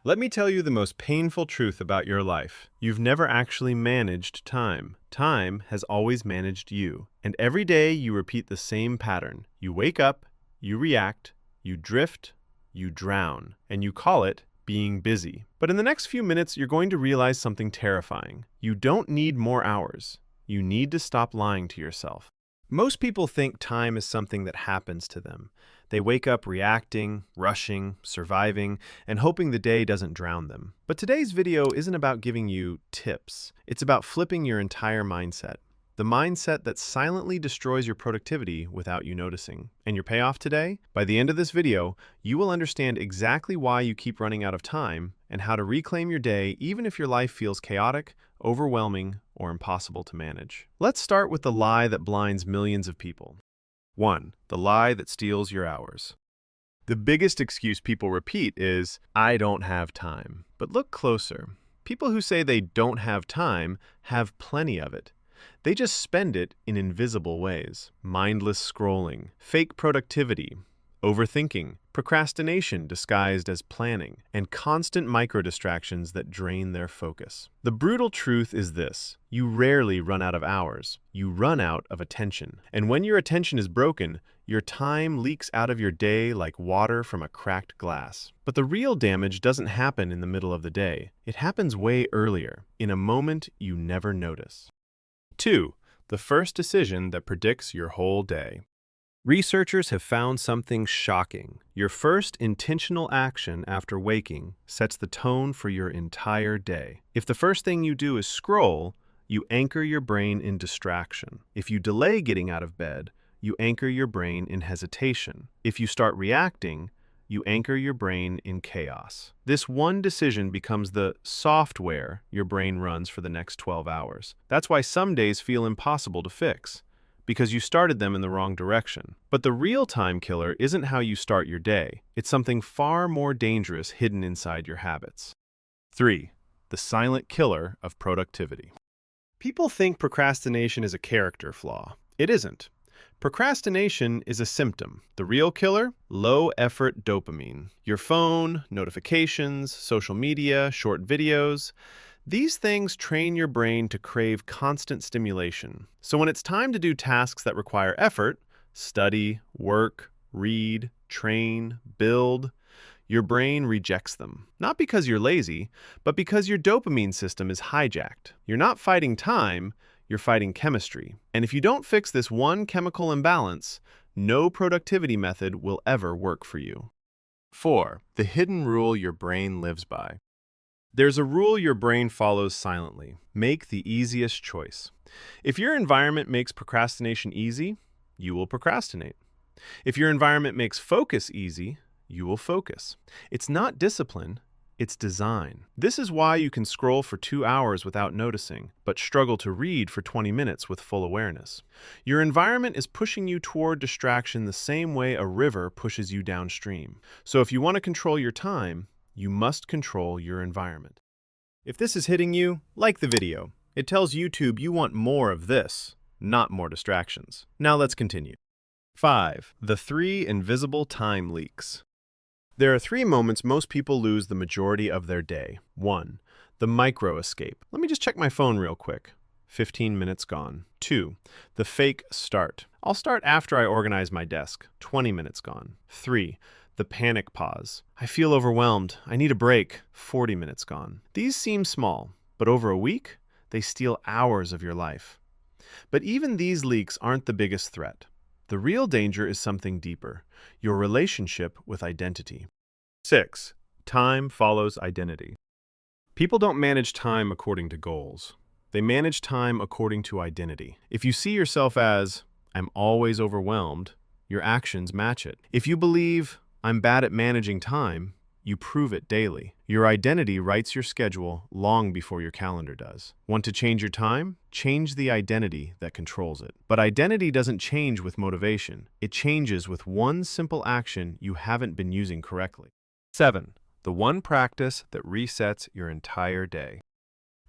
Let me tell you the most painful truth about your life. You've never actually managed time. Time has always managed you. And every day you repeat the same pattern. You wake up, you react, you drift, you drown, and you call it being busy. But in the next few minutes, you're going to realize something terrifying. You don't need more hours. You need to stop lying to yourself. Most people think time is something that happens to them. They wake up reacting, rushing, surviving, and hoping the day doesn't drown them. But today's video isn't about giving you tips. It's about flipping your entire mindset. The mindset that silently destroys your productivity without you noticing. And your payoff today? By the end of this video, you will understand exactly why you keep running out of time and how to reclaim your day even if your life feels chaotic, overwhelming, or impossible to manage. Let's start with the lie that blinds millions of people. 1. The lie that steals your hours. The biggest excuse people repeat is, "I don't have time." But look closer. People who say they don't have time have plenty of it. They just spend it in invisible ways. Mindless scrolling, fake productivity, overthinking, procrastination disguised as planning, and constant micro-distractions that drain their focus. The brutal truth is this: you rarely run out of hours. You run out of attention. And when your attention is broken, your time leaks out of your day like water from a cracked glass. But the real damage doesn't happen in the middle of the day. It happens way earlier, in a moment you never notice. 2. The first decision that predicts your whole day. Researchers have found something shocking. Your first intentional action after waking sets the tone for your entire day. If the first thing you do is scroll, you anchor your brain in distraction. If you delay getting out of bed, you anchor your brain in hesitation. If you start reacting, you anchor your brain in chaos. This one decision becomes the software your brain runs for the next 12 hours. That's why some days feel impossible to fix, because you started them in the wrong direction. But the real time killer isn't how you start your day. It's something far more dangerous hidden inside your habits. 3. The silent killer of productivity. People think procrastination is a character flaw. It isn't. Procrastination is a symptom. The real killer? Low-effort dopamine. Your phone, notifications, social media, short videos. These things train your brain to crave constant stimulation. So when it's time to do tasks that require effort, study, work, read, train, build, your brain rejects them. Not because you're lazy, but because your dopamine system is hijacked. You're not fighting time, you're fighting chemistry. And if you don't fix this one chemical imbalance, no productivity method will ever work for you. 4. The hidden rule your brain lives by. There's a rule your brain follows silently. Make the easiest choice. If your environment makes procrastination easy, you will procrastinate. If your environment makes focus easy, you will focus. It's not discipline, it's design. This is why you can scroll for 2 hours without noticing, but struggle to read for 20 minutes with full awareness. Your environment is pushing you toward distraction the same way a river pushes you downstream. So if you want to control your time, you must control your environment. If this is hitting you, like the video. It tells YouTube you want more of this, not more distractions. Now let's continue. 5. The 3 invisible time leaks. There are 3 moments most people lose the majority of their day. 1. The micro escape. Let me just check my phone real quick. 15 minutes gone. 2. The fake start. I'll start after I organize my desk. 20 minutes gone. 3. The panic pause. I feel overwhelmed. I need a break. 40 minutes gone. These seem small, but over a week, they steal hours of your life. But even these leaks aren't the biggest threat. The real danger is something deeper, your relationship with identity. 6. Time follows identity. People don't manage time according to goals. They manage time according to identity. If you see yourself as, "I'm always overwhelmed," your actions match it. If you believe, "I'm bad at managing time," you prove it daily. Your identity writes your schedule long before your calendar does. Want to change your time? Change the identity that controls it. But identity doesn't change with motivation. It changes with one simple action you haven't been using correctly. 7. The one practice that resets your entire day.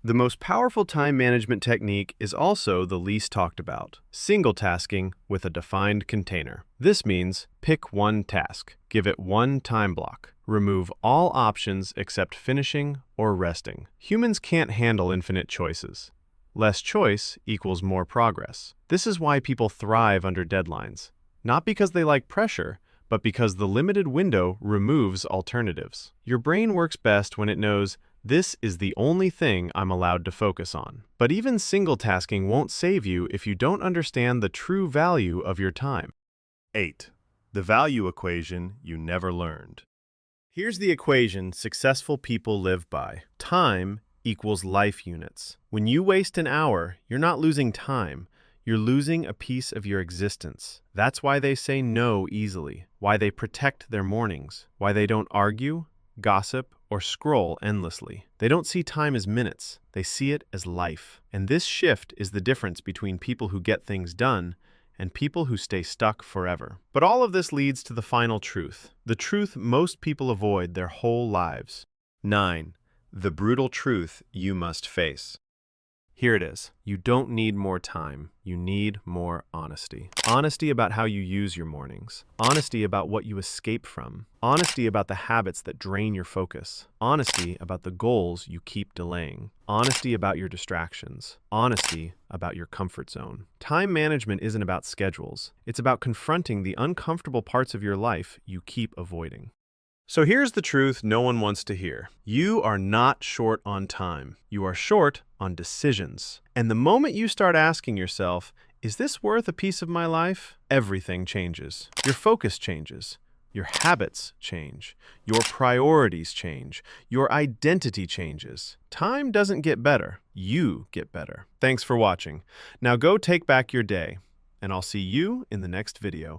The most powerful time management technique is also the least talked about: single tasking with a defined container. This means pick one task, give it one time block, Remove all options except finishing or resting. Humans can't handle infinite choices. Less choice equals more progress. This is why people thrive under deadlines. Not because they like pressure, but because the limited window removes alternatives. Your brain works best when it knows, this is the only thing I'm allowed to focus on. But even single tasking won't save you if you don't understand the true value of your time. 8. The value equation you never learned. Here's the equation successful people live by. Time equals life units. When you waste an hour, you're not losing time. You're losing a piece of your existence. That's why they say no easily, why they protect their mornings, why they don't argue, gossip, or scroll endlessly. They don't see time as minutes. They see it as life. And this shift is the difference between people who get things done and people who stay stuck forever. But all of this leads to the final truth, the truth most people avoid their whole lives. 9. The brutal truth you must face. Here it is. You don't need more time. You need more honesty. Honesty about how you use your mornings. Honesty about what you escape from. Honesty about the habits that drain your focus. Honesty about the goals you keep delaying. Honesty about your distractions. Honesty about your comfort zone. Time management isn't about schedules. It's about confronting the uncomfortable parts of your life you keep avoiding. So here's the truth no one wants to hear. You are not short on time. You are short on decisions. And the moment you start asking yourself, is this worth a piece of my life? Everything changes. Your focus changes. Your habits change. Your priorities change. Your identity changes. Time doesn't get better. You get better. Thanks for watching. Now go take back your day, and I'll see you in the next video.